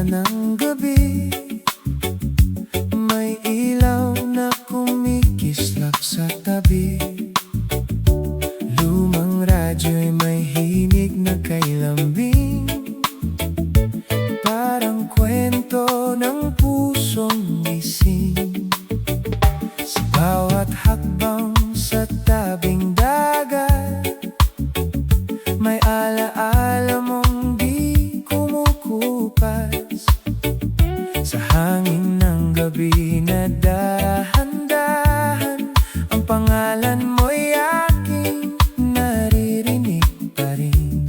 alaala ng gabi. May ilaw na kumikislap sa tabi. Lumang radyo'y may hinig na kay lambing. Parang kwento ng pusong gising. Sa bawat hakbang sa tabing dagat, may alaala mong di kumukupas. Sa hangin ng gabi na dahan-dahan, ang pangalan mo'y aking naririnig pa rin.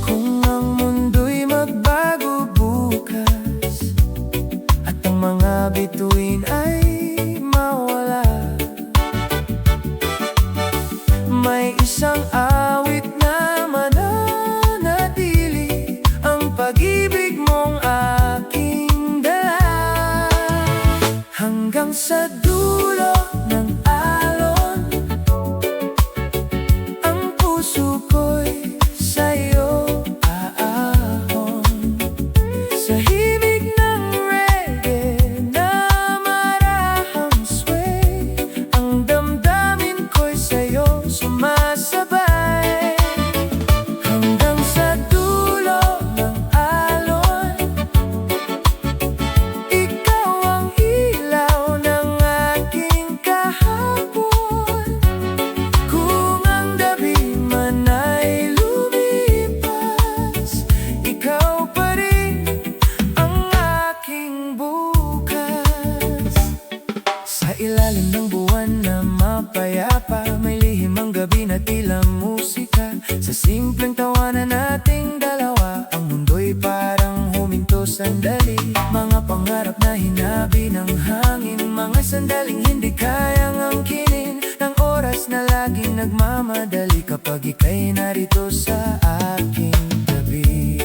Kung ang mundo'y magbago bukas at ang mga bituin ay mawala, may isang awit na mananatili, ang pag-ibig mong aking dala. Hanggang sa dulo ng alon, ang puso ko'y sa'yo aahon. Sa himig ng reggae na marahang sway, ang damdamin ko'y sa'yo sumasabay. Hanggang sa dulo ng alon, ikaw ang ilaw ng aking kahapon. Kung ang gabi man ay lumipas, ikaw pa rin ang aking bukas. Sa ilalim ng buwan na mapayapa, may lihim ang gabi na tila musika. Sa simpleng tawanan nating dalawa, ang mundo'y parang huminto sandali. Mga pangarap na hinabi ng hangin, mga sandaling hindi kayang angkinin ng oras na laging nagmamadali kapag ika'y narito sa aking tabi.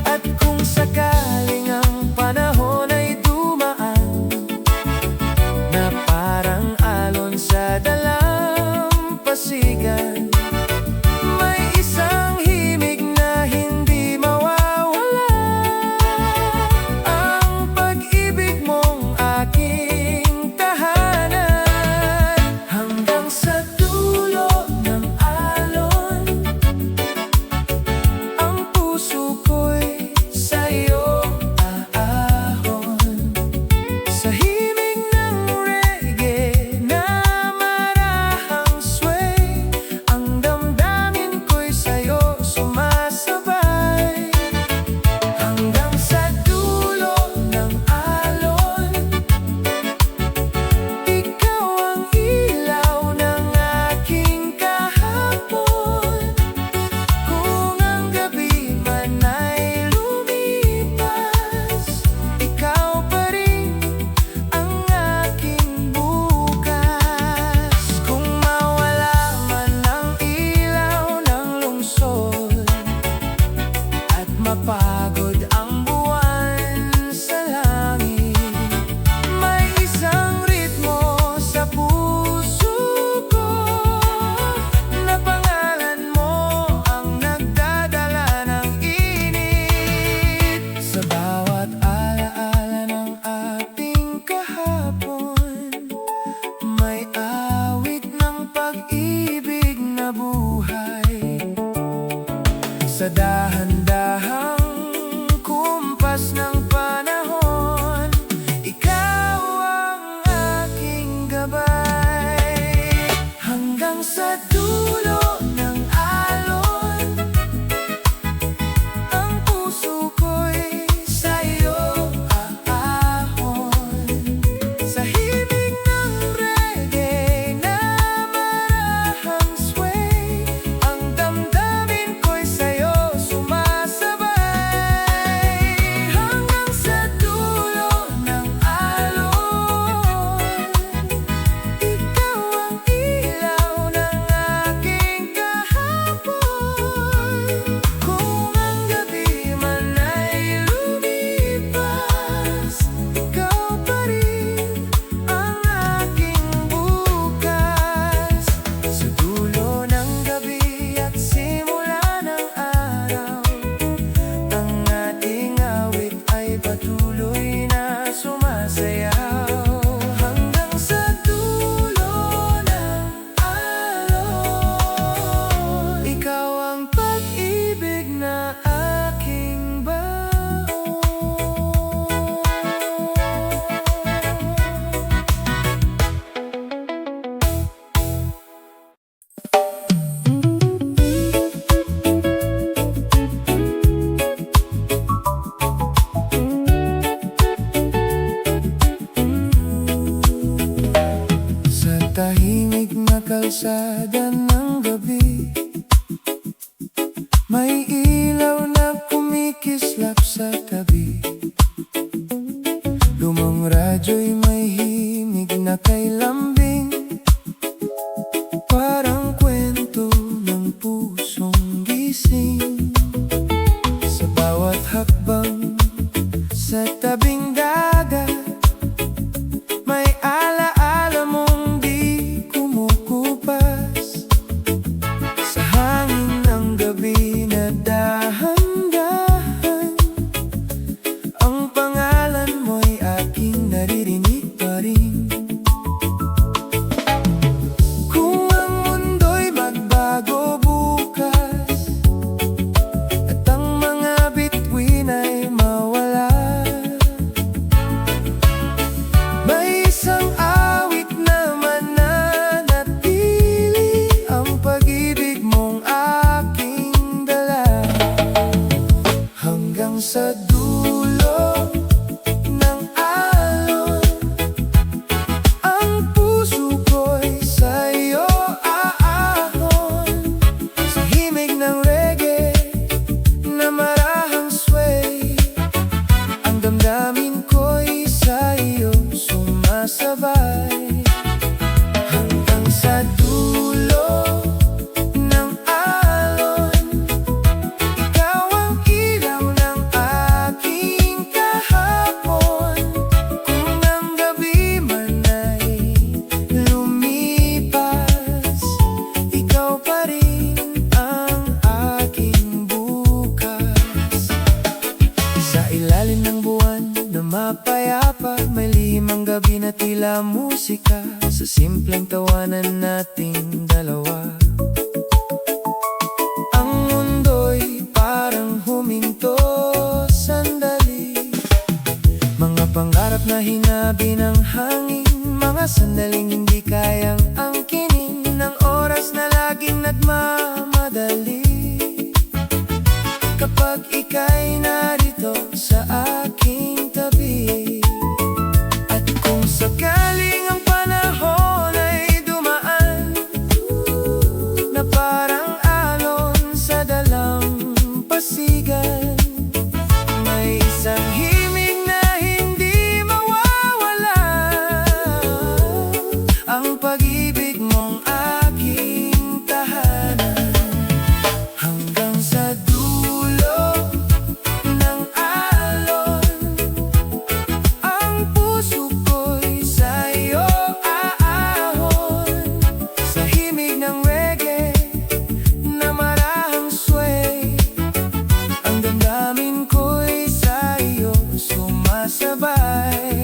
At kung sakaling ang panahon ay dumaan na parang alon sa dalampasigan, may isang himig na hindi mawawala, ang pag-ibig mong aking tahanan. Hanggang sa dulo ng alon, ang puso ko'y sa'yo aahon. Sa himig ng reggae na marahang sway, ang damdamin ko'y sa'yo sumasabay. Hanggang sa dulo ng alon, ikaw ang ilaw ng aking kahapon. Kung ang gabi man ay lumipas, ikaw pa rin ang aking bukas. Kung mawala man ang ilaw ng lungsod at mapagod ang buwan sa langit, may isang ritmo sa puso ko na pangalan mo ang nagdadala ng init. Sa bawat alaala ng ating kahapon, may awit ng pag-ibig na buhay. Sa dahan-dahang kumpas ng panahon, ikaw ang aking gabay. Hanggang sa dulo ng alon, ang puso ko'y sa'yo aahon. Sa himig ng reggae na marahang sway, ang damdamin ko'y sa'yo sumasabay. kalsada ng gabi. May ilaw na kumikislap sa tabi. Lumang radyo'y may himig na kay lambing, parang kwento ng pusong gising. Sa bawat hakbang sa tabing dagat, may alaala mong di kumukupas. Sa hangin ng gabi na dahan-dahan, ang pangalan mo'y aking naririnig pa rin. Kung ang mundo'y magbago bukas at ang mga bituin ay mawala, may isang awit na mananatili, ang pag-ibig mong aking dala. Hanggang sa dulo ng alon, ang puso ko'y sa'yo aahon. Sa himig ng reggae na marahang sway, ang damdamin ko'y sa'yo sumasabay. Hanggang sa dulo ng alon, ikaw ang ilaw ng aking kahapon. Kung ang gabi man ay lumipas, ikaw pa rin ang aking bukas. Sa ilalim ng buwan na mapayapa, may lihim ang gabi na tila musika, sa simpleng tawanan nating dalawa. Ang mundo'y parang huminto sandali, mga pangarap na hinabi ng hangin, mga sandaling hindi kayang angkinin ng oras na laging nagmamadali. Kapag ika'y narito sa aking tabi, at kung sakaling ang panahon ay dumaan na parang alon sa dalampasigan, may isang himig na hindi mawawala, ang pag-ibig mong aking tahanan. Hanggang sa dulo ng alon, ang puso ko'y sa'yo aahon. Sa himig ng reggae na marahang sway, ang damdamin ko'y sa'yo sumasabay.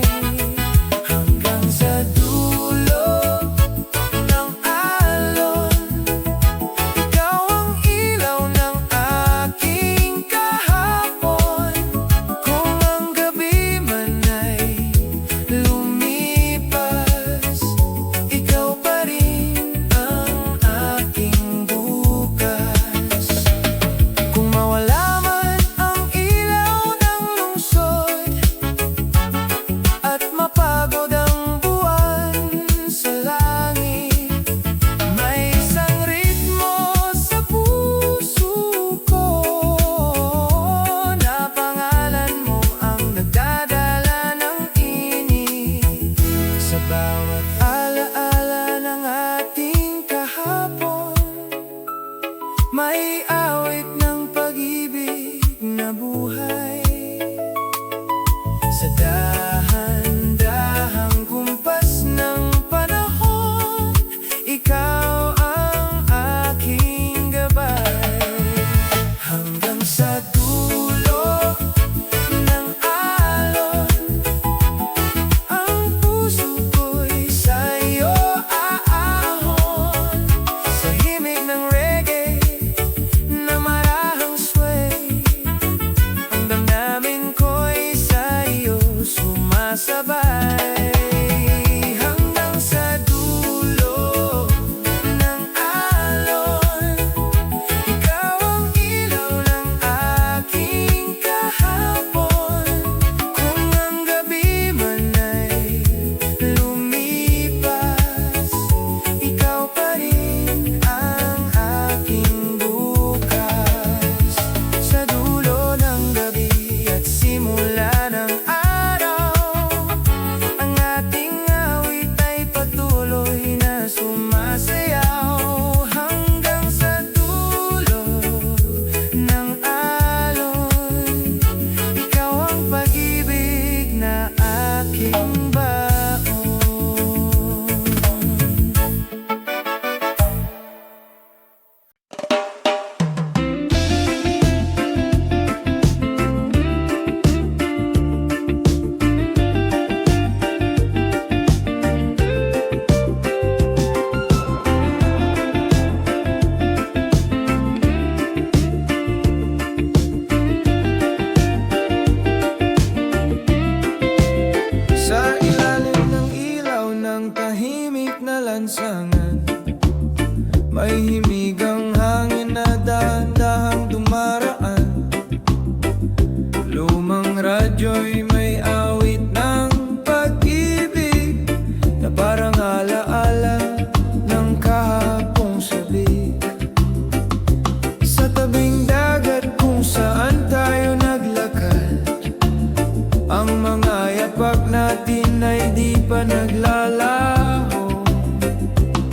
Hanggang sa dulo ng alon, ikaw ang ilaw ng aking kahapon. Kung ang gabi man ay lumipas, ikaw pa rin ang aking bukas. Kung mawala man ang ilaw ng lungsod at mapagod ang buwan sa langit, may isang ritmo sa puso ko na pangalan mo ang nagdadala ng tinig. Sa bawat alaala ng ating kahapon, may awit ng pag-ibig na buhay. Sa dahan-dahang kumpas ng panahon, ikaw ang aking gabay. Hanggang sa dulo ng alon, ang puso ko'y sa'yo aahon. Sa himig ng reggae na marahang sway, ang damdamin ko'y sa'yo sumasabay. Hanggang sa dulo ng alon, ikaw ang ilaw ng radyo'y may awit ng pag-ibig na parang alaala ng kahapong sabik. Sa tabing dagat kung saan tayo naglakad, ang mga yapak natin ay di pa naglalaho.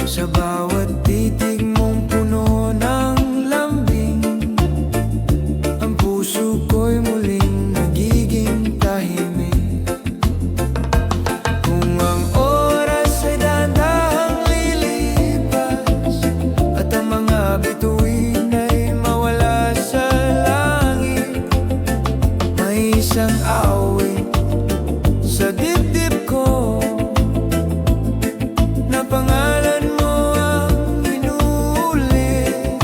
Sa bawat titig mong puno ng lambing, ang puso ko'y muling nagiging tahimik. Kung ang oras ay dahan-dahang lilipas at ang mga bituin ay mawala sa langit, may isang awit sa dibdib ko na pangalan mo ang inuulit.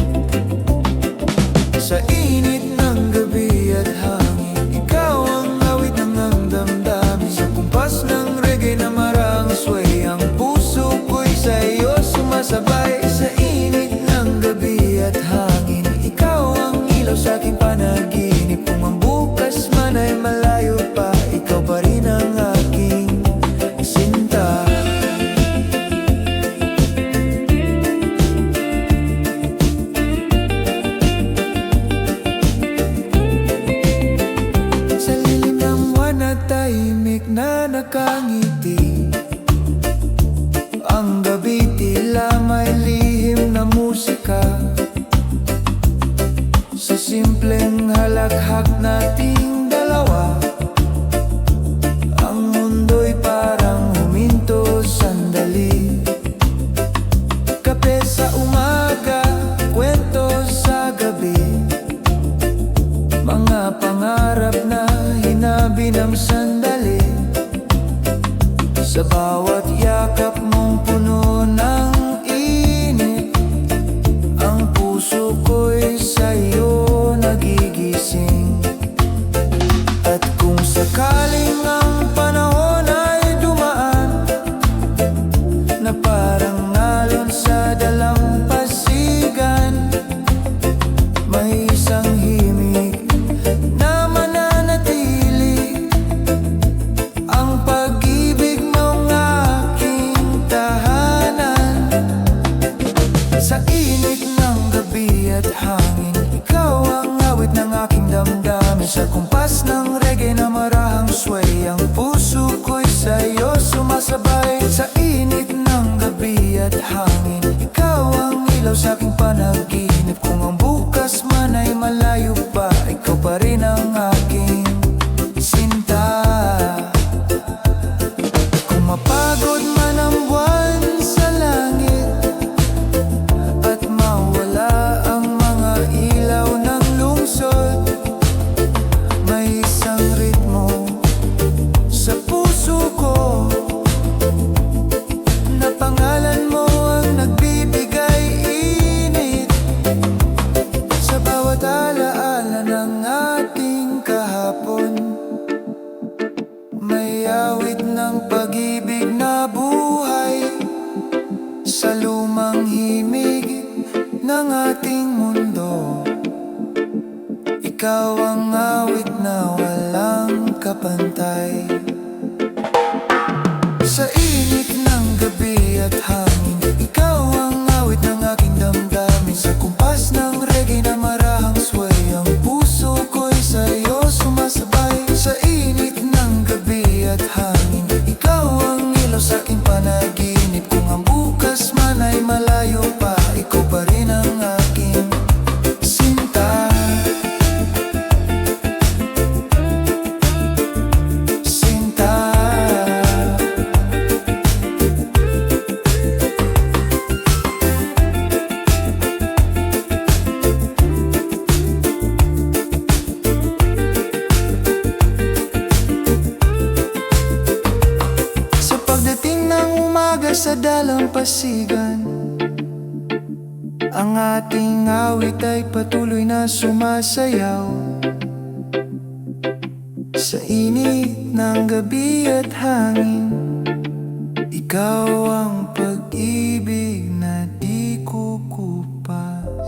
Sa init ng gabi at hangin, ikaw ang awit ng damdamin. Sa kumpas ng reggae na marang sway, ang puso ko'y sa'yo sumasabay. Sa init ng gabi at hangin, ikaw ang ilaw sa aking panaginip. Kung ang bukas man ay malayo pa, ikaw pa rin ang aking sinta. Sa lilim ng buwan na tahimik na nakangiti, ang gabi tila may lihim na musika. Sa simpleng halakhak nating dalawa, ang mundo'y parang huminto sandali. Kape sa umaga, kwento sa gabi, mga pangarap na hinabi ng sandali. Sa bawat yakap mong puno ng init, ang puso ko'y sa'yo nagigising. At kung sakaling ang panahon ay dumaan na parang alon sa dalampasigan, may isang himig na mananatili, ang pag-ibig mong aking tahanan. Sa init ng gabi at hangin, ikaw ang awit ng aking damdamin. Sa kumpas ng reggae na marahang sway, ang puso ko'y sa'yo sumasabay. Sa init ng gabi at hangin, ikaw ang ilaw sa aking panaginip. Kung ang bukas man ay malayo pa, ikaw pa rin ang aking sinta. Kung mapagod man ang buwan sa langit at mawala ang mga ilaw ng lungsod, may isang ritmo sa puso ko na pangalan mo ang nagbibigay init. Sa bawat alaala ng ating kahapon, may awit ng pag-ibig na buhay. Sa lumang himig ng ating mundo, ikaw ang awit na walang kapantay. Sa init ng gabi at hangin, ikaw ang awit ng aking damdamin. Sa kumpas ng reggae na marahang sway, ang puso ko'y sa'yo sumasabay. Sa init ng gabi at hangin, ikaw ang ilaw sa aking panaginip. Kung ang bukas man ay malayo pa, ikaw pa rin ang aking sinta. Sinta. Sa pagdating ng umaga sa dalampasigan, ang ating awit ay patuloy na sumasayaw. Sa init ng gabi at hangin, ikaw ang pag-ibig na di kukupas.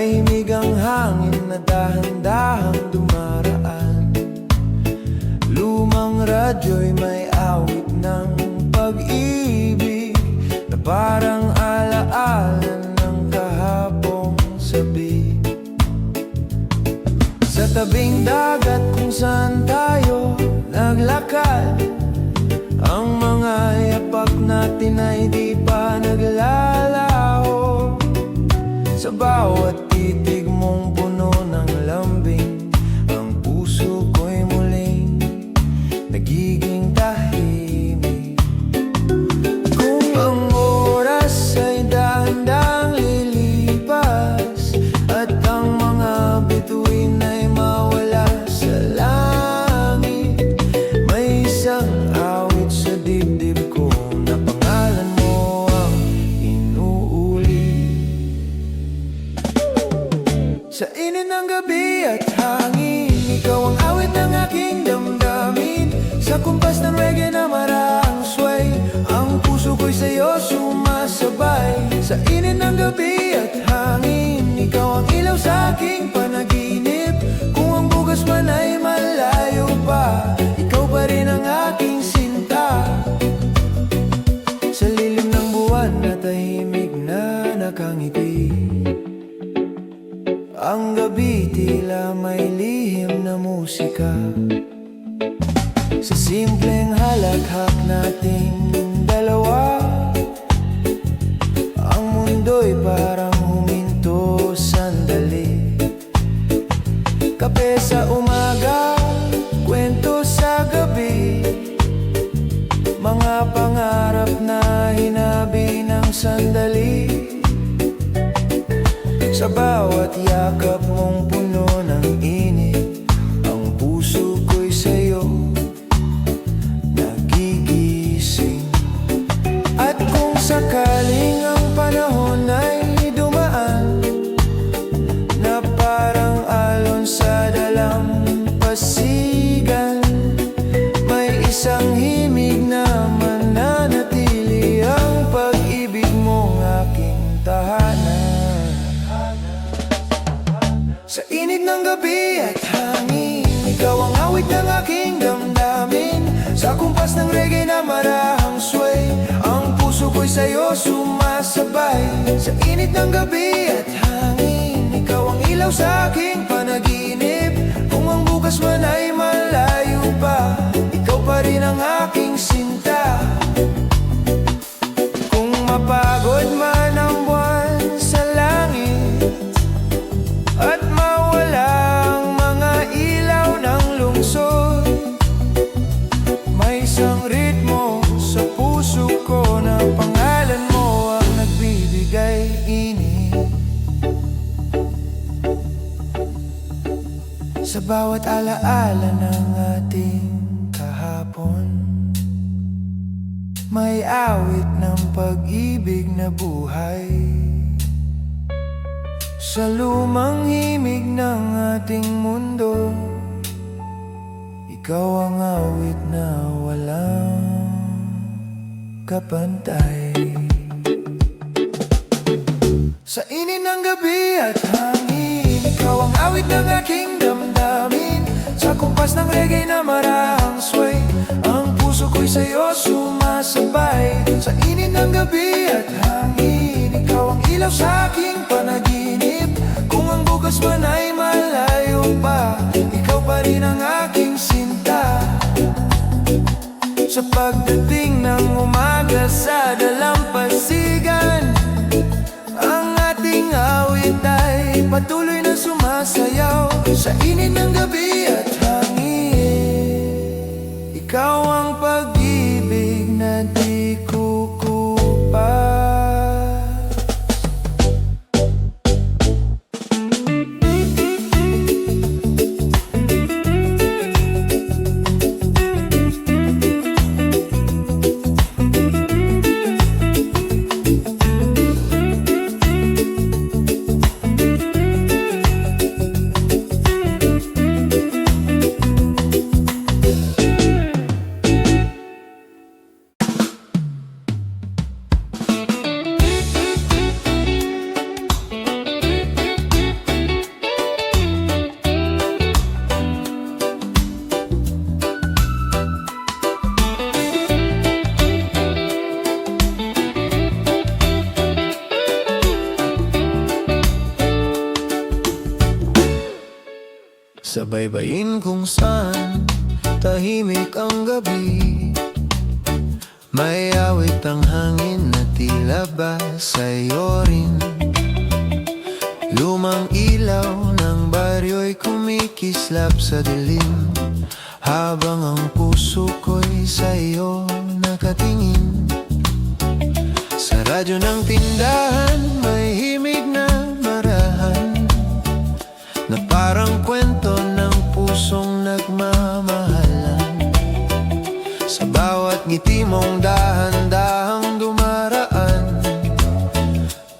Tahimik ang hangin na dahan-dahang dumaraan. Lumang radyo'y may awit ng pag-ibig na parang alaala ng kahapong sabi. Sa tabing dagat kung saan tayo naglakad, ang mga yapak natin ay di pa naglalaho. Sa bawat titig mong puno ng lambing, ang puso ko'y muling nagiging tahimik. Kung ang oras ay dahan-dahang lilipas at ang mga bituin ay mawala sa langit, may isang awit sa dibdib ko na pangalan mo ang inuuli. Sa init ng gabi at hangin, ikaw ang awit ng aking damdamin. Sa kumpas ng reggae na marahang sway, ang puso ko'y sa'yo sumasabay. Sa init ng gabi at hangin, ikaw ang ilaw sa aking panaginip. Kung ang bukas man ay malayo pa, ikaw pa rin ang aking sinta. Sa lilim ng buwan na tahimik na nakangiti, ang gabi tila may lihim na musika. Sa simpleng halakhak nating dalawa, ang mundo'y parang huminto sandali. Kape sa umaga, kwento sa gabi, mga pangarap na hinabi ng sandali. Sa bawat yakap mong puno ng init, ang puso ko'y sa'yo nagigising. At kung sakaling ang panahon ay dumaan na parang alon sa dalampasigan, may isang himig na mananatili, ang pag-ibig mong aking tahanan. Sa init ng gabi at hangin, ikaw ang awit ng aking damdamin. Sa kumpas ng reggae na marahang sway, ang puso ko'y sa'yo sumasabay. Sa init ng gabi at hangin, ikaw ang ilaw sa aking panaginip. Kung ang bukas man ay malayo pa, ikaw pa rin ang aking sinta. Kung mapagod man ang buwan sa langit at mawala ang mga ilaw ng lungsod, may isang ritmo sa puso ko na pangalan mo ang nagbibigay init. Sa bawat alaala ng ating kahapon, may awit ng pag-ibig na buhay. Sa lumang himig ng ating mundo, ikaw ang awit na walang kapantay. Sa init ng gabi at hangin, ikaw ang awit ng aking damdamin. Sa kumpas ng reggae na marahang sway, ang puso ko'y sa'yo sumasabay. Sa init ng gabi at hangin, ikaw ang ilaw sa aking panaginip. Kung ang bukas man ay malayo pa, ikaw pa rin ang aking sinta. Sa pagdating ng umaga sa dalampasigan, ang ating awit ay patuloy na sumasayaw. Sa init ng gabi at hangin, ikaw ang pag-ibig na di kukupas. Sa baybayin kung saan tahimik ang gabi, may awit ang hangin na tila ba sa'yo rin. Lumang ilaw ng baryo'y kumikislap sa dilim, habang ang puso ko'y sa'yo nakatingin. Sa radyo ng tindahan may himig na marahan, na parang kwento ng pusong nagmamahalan. Sa bawat ngiti mong dahan-dahang dumaraan,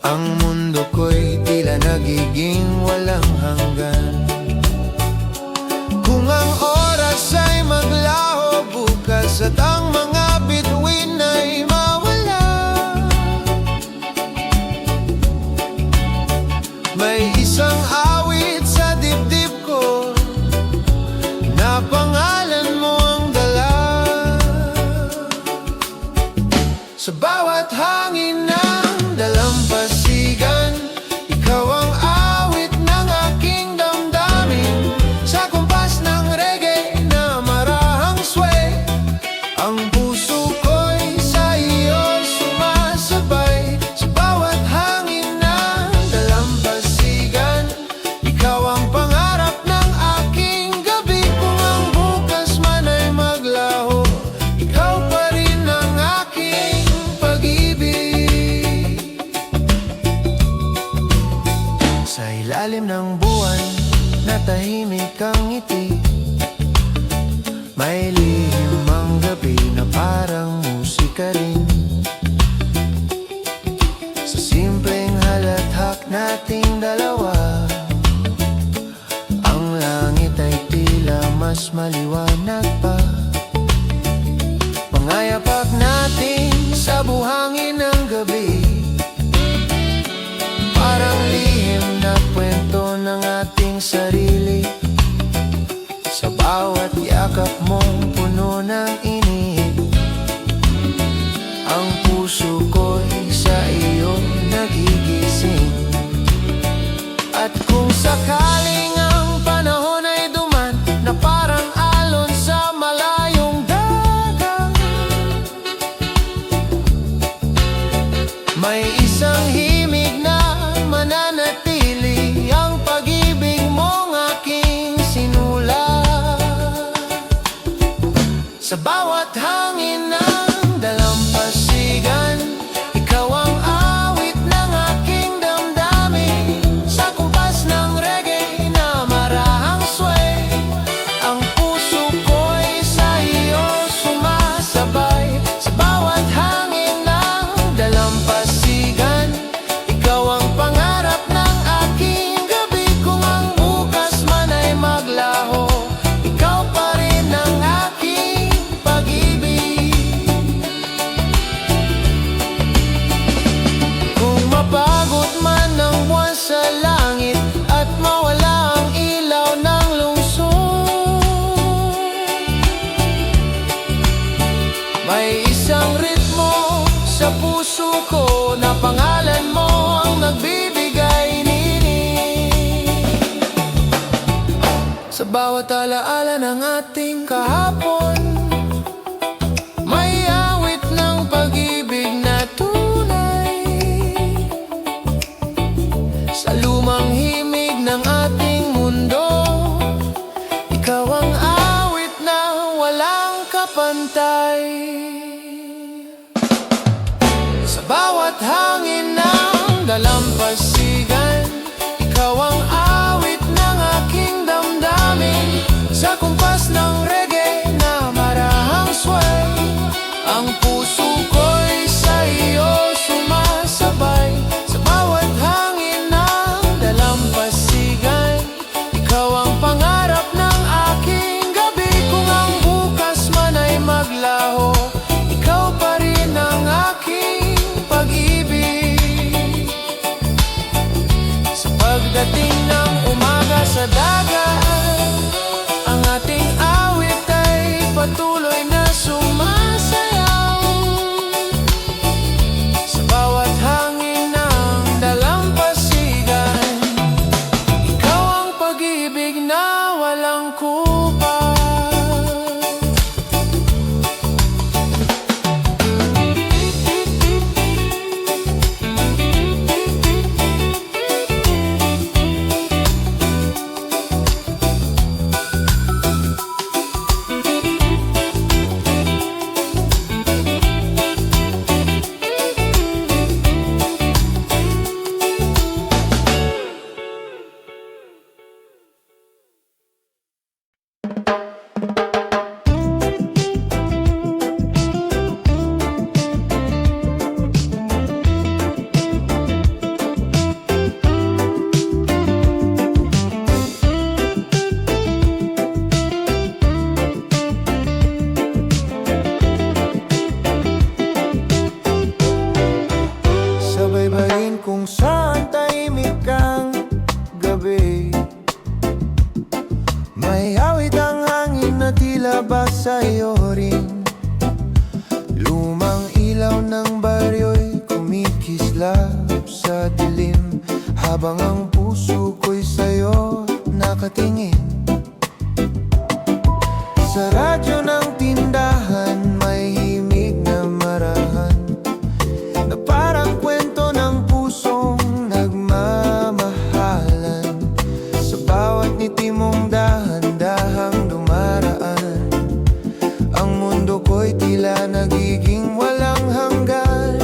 ang mundo ko'y tila nagiging walang hanggan. Kung ang oras ay maglaho bukas at ang mga bituin ay mawala, may isang awit sa dibdib ko na pangalan mo ang dala. Sa bawat hangin ng dalampasigan, ikaw ang awit ng aking damdamin. Sa kumpas ng reggae na marahang sway, ang puso ko'y sa iyo sumasabay. Sa bawat hangin ng dalampasigan, ikaw ang pangarap ng aking gabi. Kung ang bukas man ay maglaho, ikaw pa rin ang aking pag-ibig. Sa ilalim ng buwan na tahimik ang ngiti, may lihim ang gabi na parang musika rin. Sa simpleng halathak nating dalawa, ang langit ay tila mas maliwanag pa. Mga yapak natin sa buhangin ng gabi, parang lihim na kwento ng ating sarili. Sa bawat yakap mong puno ng init, ang puso ko'y sa iyo nagigising. At kung sakaling ang panahon ay duman na parang alon sa malayong dagat, may isang himig na mananatili, ang pag-ibig mong aking sinulat. Sa bawat hangin ng dalampasigan, ikaw ang awit ng aking damdamin. Sa kumpas ng reggae na marahang sway, ang puso ko'y sa iyo sumasabay. Sa bawat hangin ng dalampasigan, ikaw ang pangarap ng aking gabi. Kung ang bukas man ay maglaho, ikaw pa rin ang aking pag-ibig. Kung mapagod man ang buwan sa langit at mawala ang ilaw ng lungsod, may isang ritmo sa puso ko na pangalan mo ang nagbibigay ninig. Sa bawat alaala ng ating kahapon, may awit ng pag-ibig na tunay. Sa lumang himig ng ating mundo, ikaw ang awit na walang kapantay. Sa bawat hangin ng dalampasigan, ikaw ang awit ng aking damdamin. Sa kumpas ng reggae na para ba sa'yo rin? Lumang ilaw ng baryo'y kumikislap sa dilim, habang ang puso ko'y sa'yo nakatingin. Sa radyo ng tindahan may himig na marahan, na parang kwento ng pusong nagmamahalan. Sa bawat ngiti mong dahan-dahang dumaraan, ang mundo ko'y tila nagiging walang hanggan.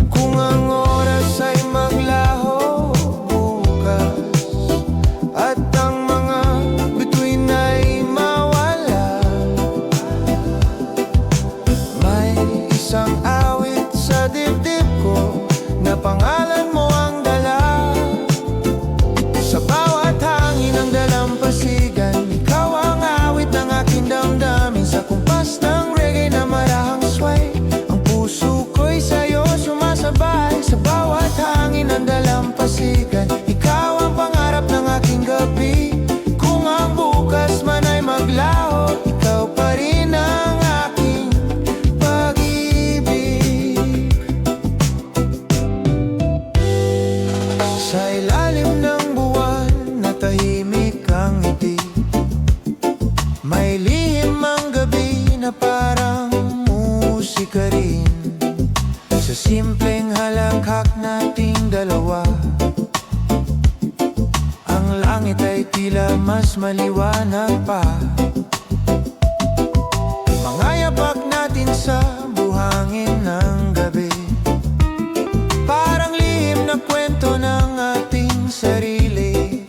Kung ang oras ay maglaho bukas, at ang mga bituin ay mawala, may isang awit sa dibdib ko na pangalan mo ang dala. Sa bawat hangin ng dalampasigan, ikaw ang awit ng aking damdamin. Sa kumpas ng reggae na marahang sway, ang puso ko'y sa'yo sumasabay. Sa bawat hangin ng dalampasigan, ikaw ang pangarap ng aking gabi. Kung ang bukas man ay maglaho, ikaw pa rin ang aking pag-ibig. Sa ilalim ng buwan na tahimik ang ngiti, may lihim ang gabi na parang musika rin. Sa simpleng halakhak nating dalawa, ang langit ay tila mas maliwanag pa. Mga yapak natin sa buhangin ng gabi, parang lihim na kwento ng ating sarili.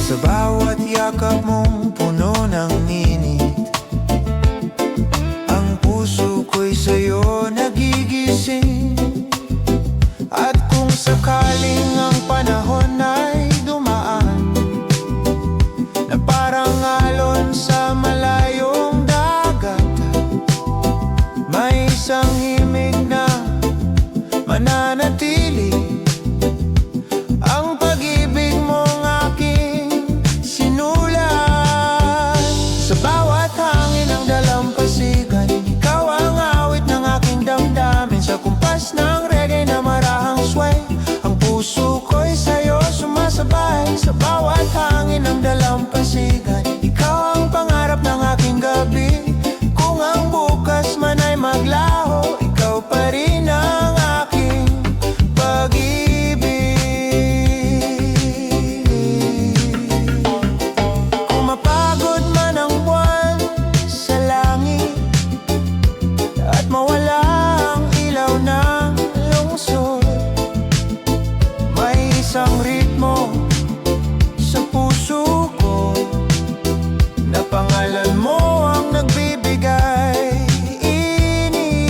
Sa bawat yakap mong puno ng init, ang puso ko'y sa'yo nagigising. At kung sakaling ang panahon ay dumaan, na parang alon sa malayong dagat, may isang himig na mananatili, ang pag-ibig mong aking sinulat. Sa bawat hangin ng dalampasigan, ikaw ang awit ng aking damdamin. Sa kumpas ng reggae na marahang sway, ang puso ko'y sa'yo sumasabay. Sa bawat hangin ng dalampasigan, ikaw ang pangarap ng aking gabi. Kung ang bukas man ay maglaho, ikaw pa rin ang aking pag-ibig. Kung mapagod man ang buwan sa langit, at mawala ang ilaw ng lungsod, may isang ritmo sa puso ko na pangalan mo ang nagbibigay init.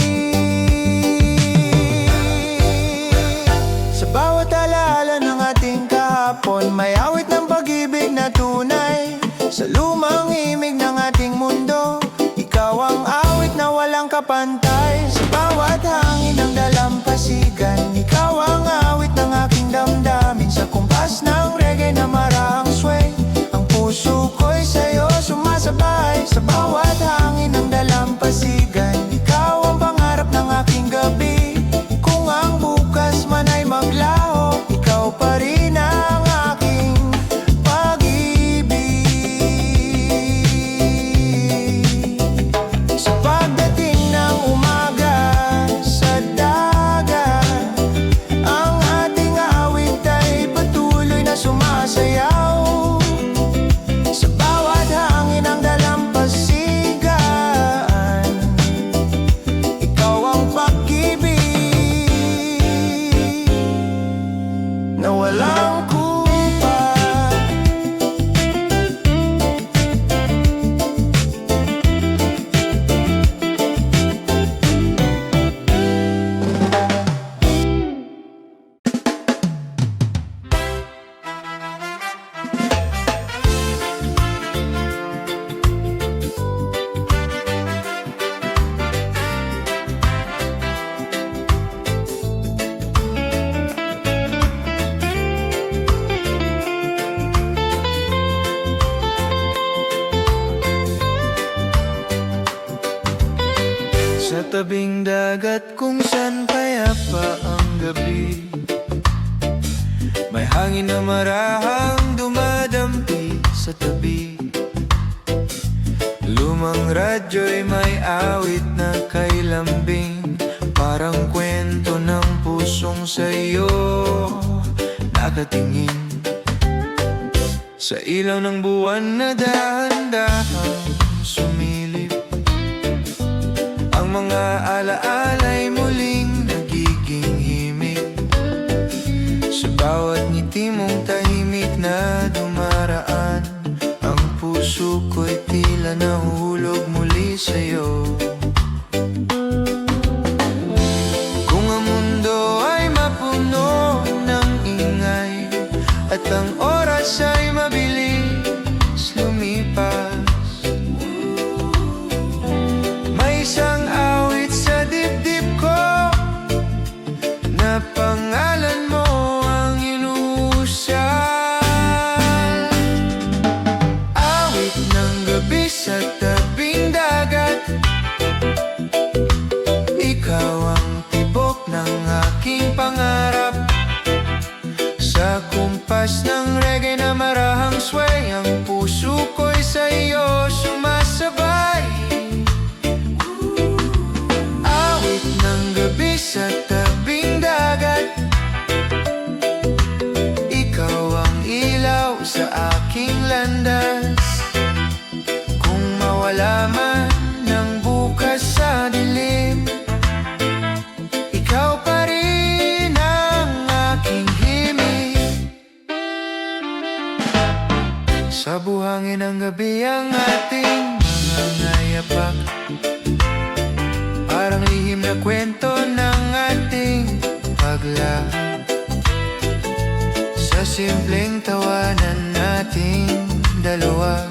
Sa bawat alaala ng ating kahapon, may awit ng pag-ibig na tunay. Sa lumang himig ng ating mundo, ikaw ang awit na walang kapantay. Sa bawat hangin ng dalampasigan, ikaw ang awit ng aking damdamin. Sa kumpas ng reggae na marahang sway, ang puso ko'y sa'yo sumasabay. Sa bawat hangin ng dalampasigan, ikaw ang pangarap ng aking gabi. Kung ang bukas man ay maglaho, ikaw pa rin ang aking pag-ibig. Sa pagdating ng umaga sa dagat, ang ating awit ay patuloy na sumasayaw. Sa bawat hangin ng dalampasigan, ikaw ang pag-ibig na walang kupa. tabing dagat kung saan payapa ang gabi. May hangin na marahang dumadampi sa tabi. Lumang radyo'y may awit na kay lambing, parang kwento ng pusong sa'yo nakatingin. Sa ilaw ng buwan na dahan-dahang sumilip, ang mga alaala'y muling nagiging himig. Sa bawat ngiti mong tahimik na dumaraan, ang puso ko'y tila nahulog muli sa'yo. Kung ang mundo ay mapuno ng ingay at ang oras ay mabilis lumipas, may isang awit sa dibdib ko na pangalan mo ang inuusal. Awit ng gabi sa tabing dagat, ikaw ang tibok ng aking pangarap. Sa kumpas ng reggae na marahang sway, ang puso ko'y sa iyo sumasabay. Awit ng gabi sa tabing dagat, ikaw ang ilaw sa aking landas. Kung mawala man ng bukas sa dilim, ikaw pa rin ang aking himig. Sa buhangin ng gabi ang ating mga ngayapak, parang lihim na kwento ng ating paglahad. Sa simpleng tawanan nating dalawa,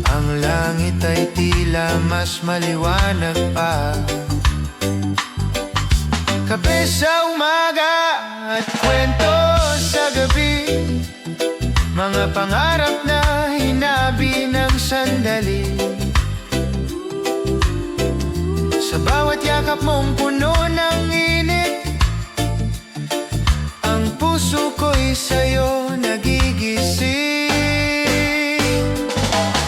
ang langit ay tila mas maliwanag pa. Kape sa umaga at kwento sa gabi, mga pangarap na hinabi ng sandali. Sa bawat yakap mong puno ng init, ang puso ko'y sa'yo nagigising.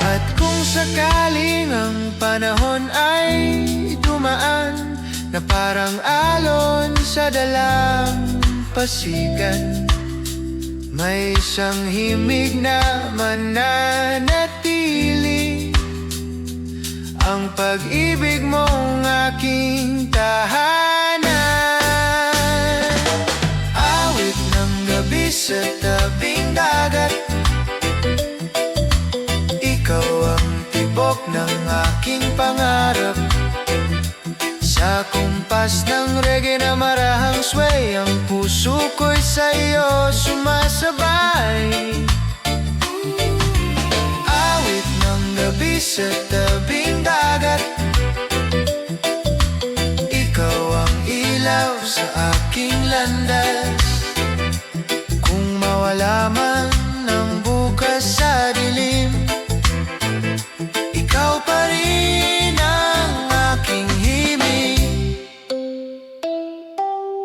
At kung sakaling ang panahon ay dumaan na parang alon sa dalampasigan, may isang himig na mananatili, ang pag-ibig mong aking tahanan. Awit ng gabi sa tabing dagat, ikaw ang tibok ng aking pangarap. Sa kumpas ng reggae na marahang sway, ang puso ko'y sa iyo sumasabay. Awit ng gabi sa tabing dagat, ikaw ang ilaw sa aking landas. Kung mawala man ng bukas sa dilim, ikaw pa rin ang aking himig.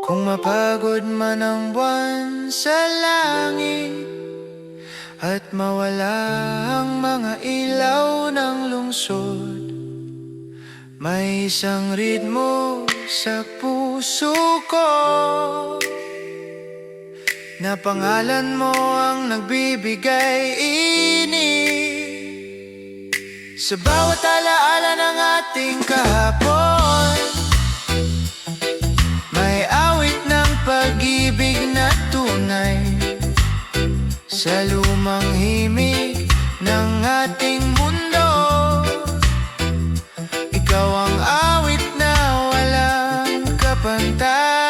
Kung mapagod man ang buwan sa langit at mawala ang mga ilaw ng lungsod, may isang ritmo sa puso ko na pangalan mo ang nagbibigay init. Sa bawat alaala ng ating kahapon, may awit ng pag-ibig na tunay. Sa lumang himig ng ating mundo, ikaw ang awit na walang kapantay.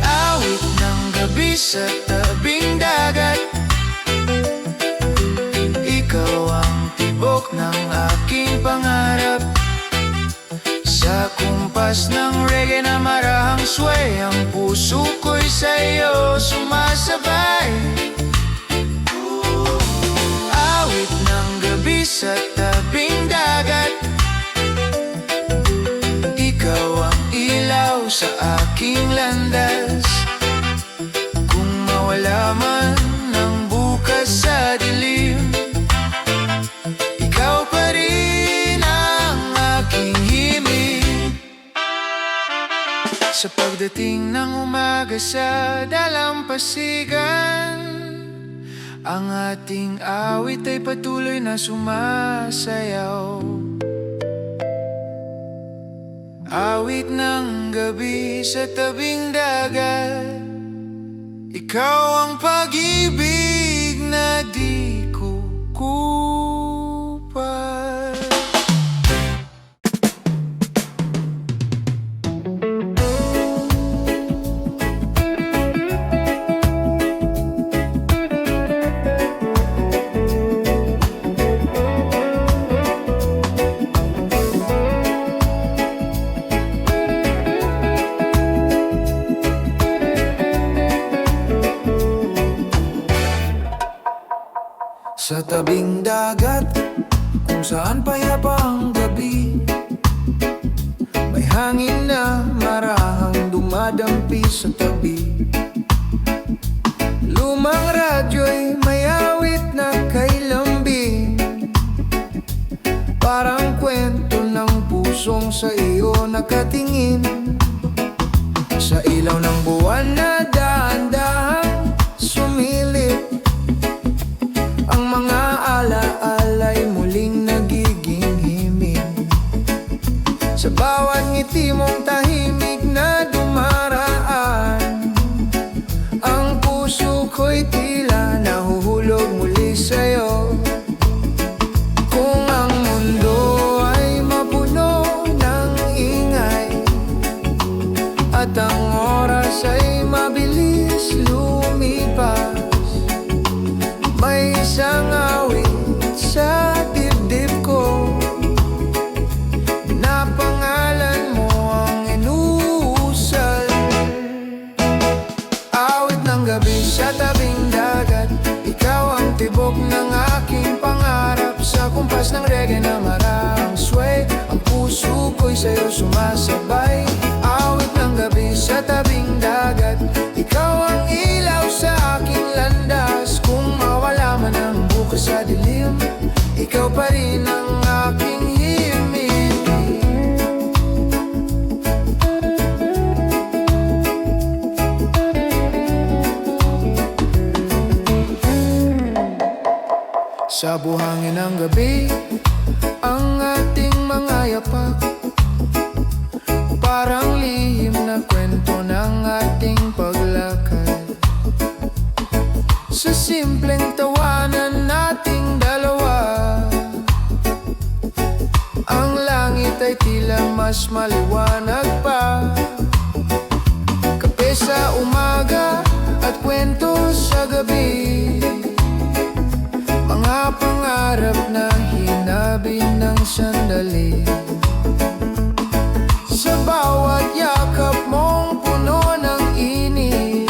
Awit ng gabi sa tabing dagat, ikaw ang tibok ng aking pangarap. Sa kumpas ng reggae na marahang sway, ang puso ko'y sa iyo sumasabay. Awit ng gabi sa tabing dagat, Pagdating ng umaga sa dalampasigan, ang ating awit ay patuloy na sumasayaw. Awit ng gabi sa tabing dagat, ikaw ang pag-ibig na di kukupat. Sa tabing dagat, kung saan payapa ang gabi, may hangin na marahang dumadampi sa tabi. Lumang radyo'y may awit na kay lambing, parang kwento ng pusong sa iyo nakatingin. Sa ilaw ng buwan na dahan-dahang sumilip, ang mga ala-ala'y muling nagiging himig. Sa bawat ngiti mong tahimik na dumaraan, ang puso ko'y tila nahuhulog muli sa'yo. Kung ang mundo ay mapuno ng ingay at ang oras ay mabilis lumipas, may isang awit sa dibdib ko na pangalan mo ang inuusal. Awit ng gabi sa tabing dagat, ikaw ang tibok ng aking pangarap. Sa kumpas ng reggae na marahang sway, ang puso ko'y sa'yo sumasabay. Awit ng gabi sa tabing dagat, ikaw ang ilaw sa aking landas. Kung mawala man ang bukas sa dilim, ikaw pa rin ang aking himig. Sa buhangin ng gabi, ang ating mga yapak, parang lihim na kwento ng ating paglakad. Sa simpleng tawanan nating dalawa, ang langit ay tila mas maliwanag pa. Kape sa umaga at kwento sa gabi, mga pangarap na hinabi ng sandali. Sa bawat yakap mong puno ng init,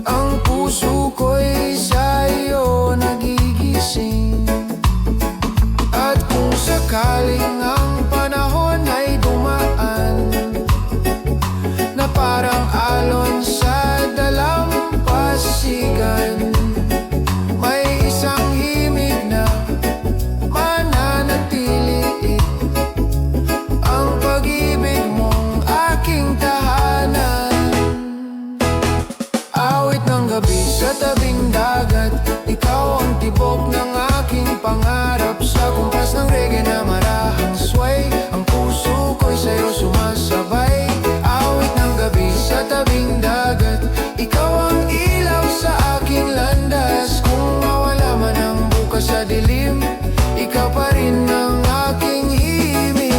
ang puso ko'y sa'yo nagigising. At kung sakaling ang panahon ay dumaan, na parang alon sa dalampasigan, may isang himig na mananatili, ang pag-ibig mong aking tahanan. Awit ng gabi sa tabing dagat, ikaw ang tibok ng aking pangarap. Sa kumpas ng reggae na marahang sway, ang puso ko'y sa'yo sumasabay. Awit ng gabi sa tabing dagat, ikaw ang ilaw sa aking landas. Kung mawala man ang bukas sa dilim, ikaw pa rin ang aking himig.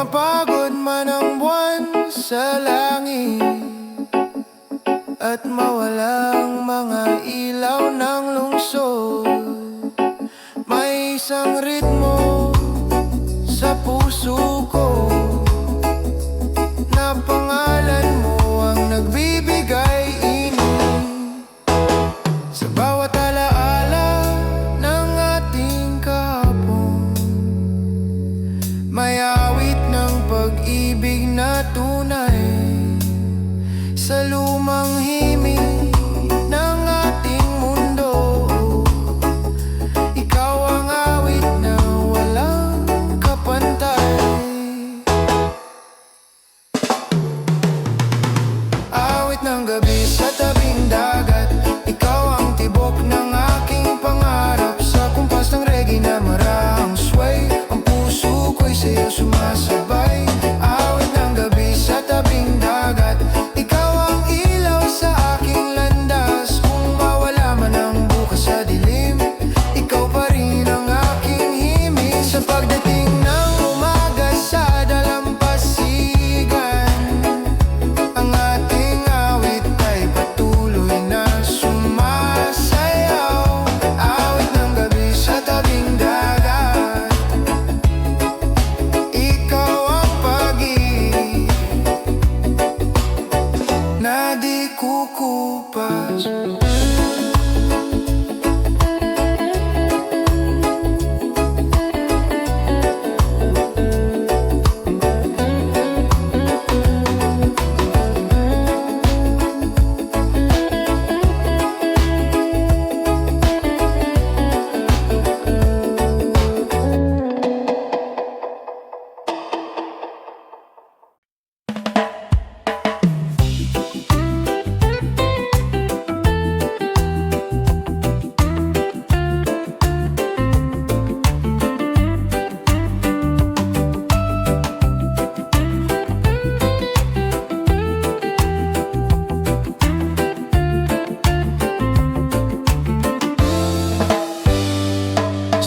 Mapagod man ang buwan sa langit at mawalang mga ilaw ng lungsod, may isang ritmo sa puso ko na pangalan mo ang nagbibigay init. Sa bawat alaala ng May awit ng pag-ibig na tunay sa lumang himig ng ating mundo. Ikaw ang awit na walang kapantay. Awit ng gabi sa tabing dagat, ikaw ang tibok ng aking pangarap. Sa kumpas ng reggae na marahang sway, ang puso ko'y sa'yo sumasabay. Awit ng gabi sa tabing dagat, ikaw ang ilaw sa aking landas. Kung mawala man ang bukas sa dilim, ikaw pa rin ang aking himig. Sa pagdating ng umaga sa dalampasigan, ang ating awit ay patuloy na sumasayaw. Awit ng gabi sa tabing dagat, ikaw ang pag-ibig na di kukupas.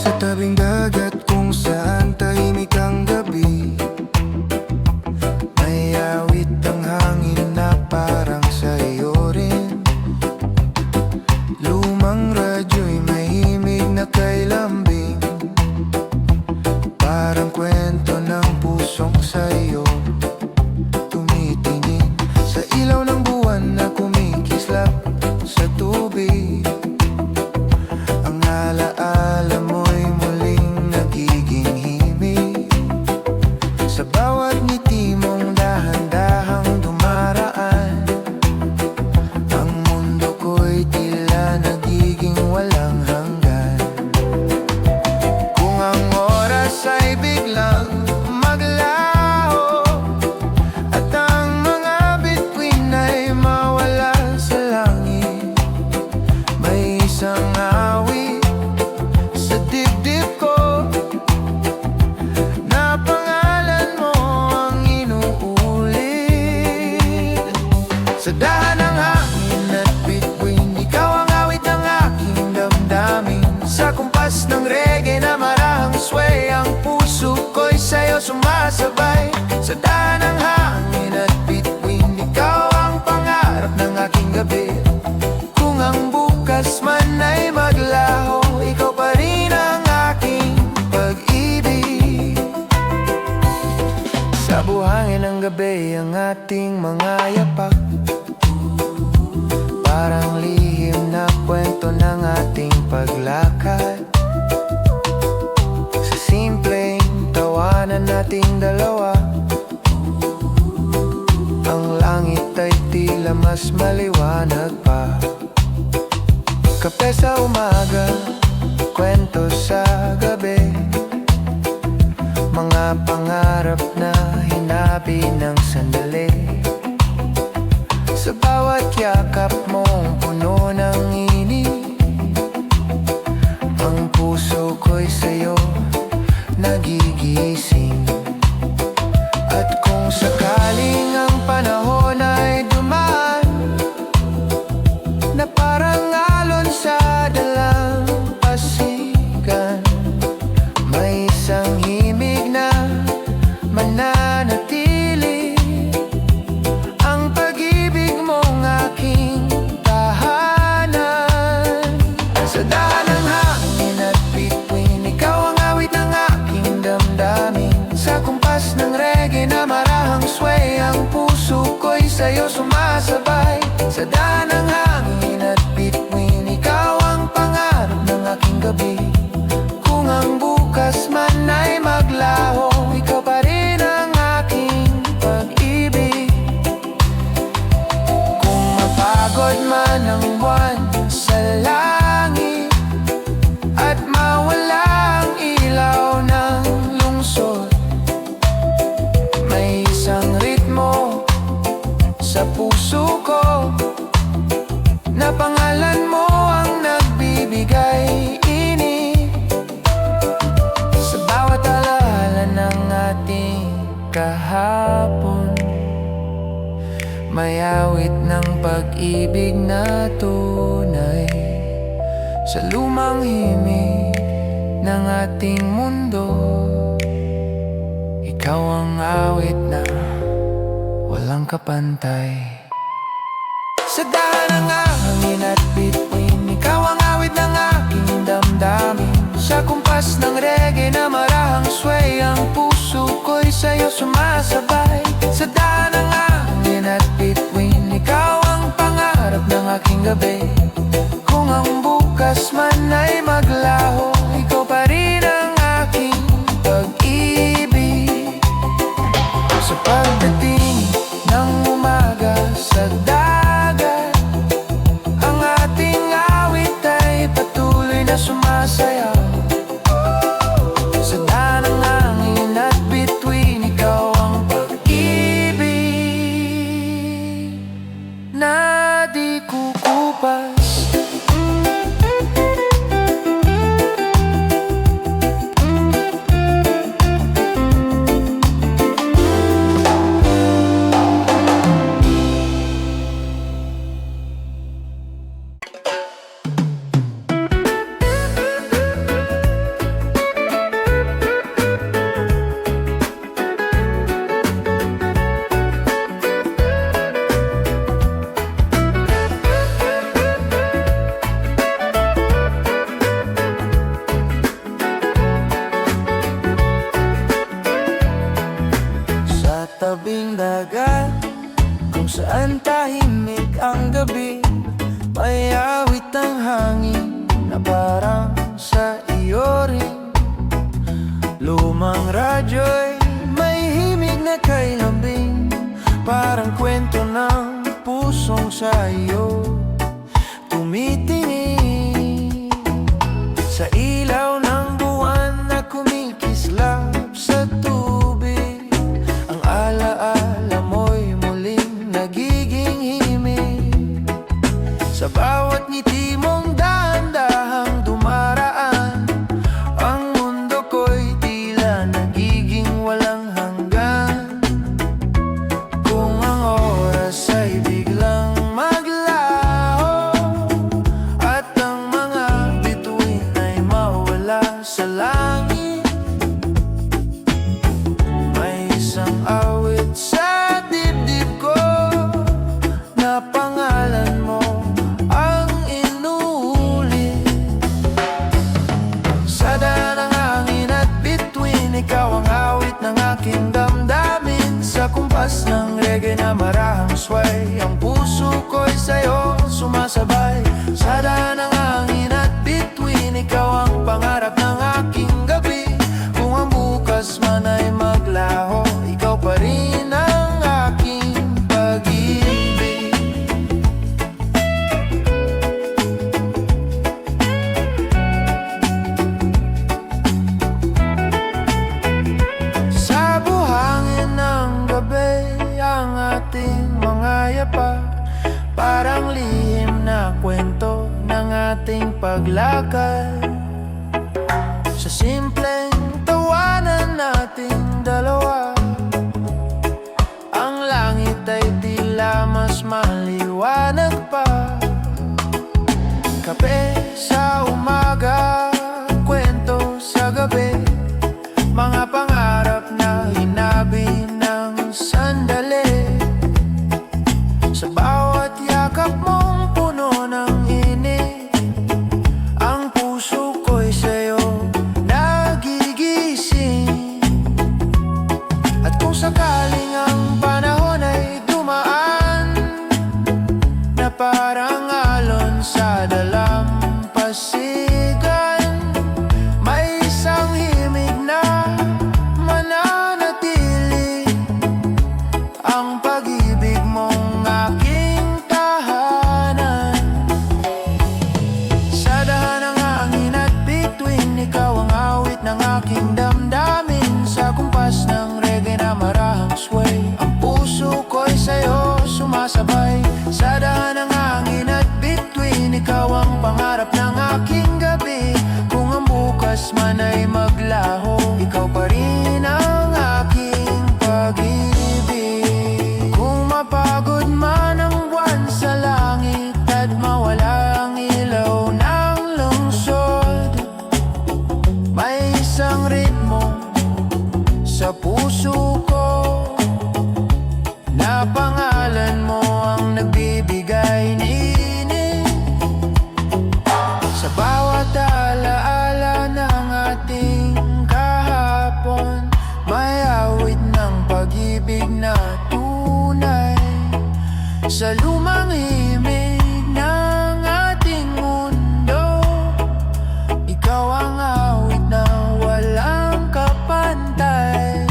Sa tabing dagat kung saan tahimik ang gabi, may awit ang hangin na parang sa iyo rin. Lumang radyo'y may himig na kay lambing, parang kwento ng pusong sa iyo tumitingin. Sa ilaw ng buwan na kumikislap sa tubig, ang alaala mo'y muling nagiging himig. Sa bawat ngiti mong dahan-dahang dumaraan, ang mundo ko'y tila nagiging walang hanggan. Kung ang oras ay biglang maglaho at ang mga bituin ay mawala sa langit, may isang awit sa dibdib ko na pangalan mo ang inuulit. Sa daan ng hangin at bituin, ikaw ang awit ng aking damdamin. Sa kumpas ng reggae na marahang sway, ang puso ko'y sa'yo sumasabay. Sa daan ng hangin at bituin, ikaw ang pangarap ng aking gabi. Kung ang bukas man ay maglaho, ikaw pa rin ang aking pag-ibig. Sa buhangin ng gabi ang ating mga yapak, parang lihim na kwento ng ating paglakad. Sa simpleng tawanan nating dalawa, ang langit ay tila mas maliwanag pa. Kape sa umaga, kwento sa gabi, mga pangarap na hinabi ng sandali. Sa bawat yakap mong puno ng init, ang puso ko'y sa'yo nagigising. At kung sakaling ang panahon ay dumaan na parang alon sa dalampasigan, may isang himig na mananatili, ang pag-ibig mong aking tahanan. Sa daan ng hangin at bituin, ikaw ang awit ng aking damdamin. Sa kumpas ng reggae na marahang sway, ang puso ko'y sa'yo sumasabay. Sa daan ng hangin at bituin, ikaw ang pangarap ng aking gabi. Kung ang bukas man ay maglaho, ikaw pa kahapon. May awit ng pag-ibig na tunay sa lumang himig ng ating mundo. Ikaw ang awit na walang kapantay. Sa daan ng hangin at bituin, ikaw ang awit ng aking damdamin. Sa kumpas ng reggae na marahang sway, ang puso ko'y sa'yo sumasabay. Sa daan ng hangin at bituin, ikaw ang pangarap ng aking gabi. Kung ang bukas man ay maglaho, ikaw pa rin ang aking pag-ibig. Sa pagdating ng umaga sa dagat, ang ating awit ay patuloy na sumasayaw. Sa daan ng hangin at bituin, ikaw ang pag-ibig na di kukupas. Tabing dagat, kung saan tahimik ang gabi, may awit ang hangin na parang sa iyo rin. Lumang radyo'y may himig na kay lambing, parang kwento ng pusong sa iyo tumitingin. Sa ilaw ng buwan na kumikislap sa tubig, ang alaala mo'y muling nagiging himig. Sa bawat ngiti mong dahan-dahang dumaraan, ang mundo ko'y tila nagiging walang hanggan. Kung ang oras ay biglang maglaho at ang mga bituin ay mawala sa langit, may isang awit sa dibdib ko na pangalan mo ang inuulit. Sa daan ng hangin at bituin, ikaw ang awit ng aking damdamin. Sa kumpas ng reggae na marahang sway, ang puso ko'y sa'yo sumasabay. Sa daan ng hangin at bituin, ikaw ang pangarap ng aking gabi. Kung ang bukas man ay maglaho, ikaw pa rin ang aking pag-ibig. Sa buhangin ng gabi, ang ating mga yapa, parang lihim na kwento ng ating paglakad. Sa simpleng tawanan nating dalawa, ang langit ay tila mas maliwanag pa. Kape sa umaga, kwento sa gabi, mga pangarap na hinabi ng sandali. Sa bawat yakap mong puno ng init, ang puso ko'y sa'yo nagigising. At kung sakaling ang panahon ay dumaan na parang alon sa dalampasigan, may isang himig na mananatili, ang pag-ibig mong aking tahanan. Sa daan ng hangin at bituin, ikaw ang awit ng aking damdamin. Sa kumpas ng reggae na marahang puso ko, na pangalan mo ang nagbibigay nini. Sa bawat alaala ng ating kahapon, may awit ng pag-ibig na tunay. Sa lumang himig ng ating mundo, ikaw ang awit na walang kapantay.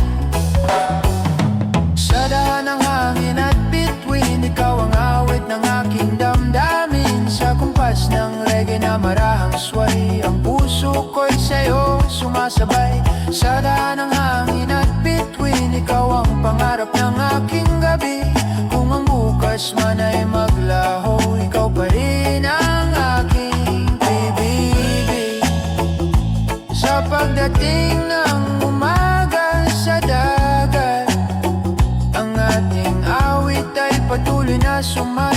Sa daan ng hangin at bituin, ikaw ang awit ng aking damdamin. Sa kumpas ng reggae na marahang sway, ang puso ko'y sa'yo sumasabay. Sa daan ng hangin at bituin, ikaw ang pangarap ng aking gabi. Kung ang bukas man ay maglaho, ikaw pa rin ang aking pag-ibig. Sa pagdating ng umaga sa dagat, ang ating awit ay patuloy na sumasabay.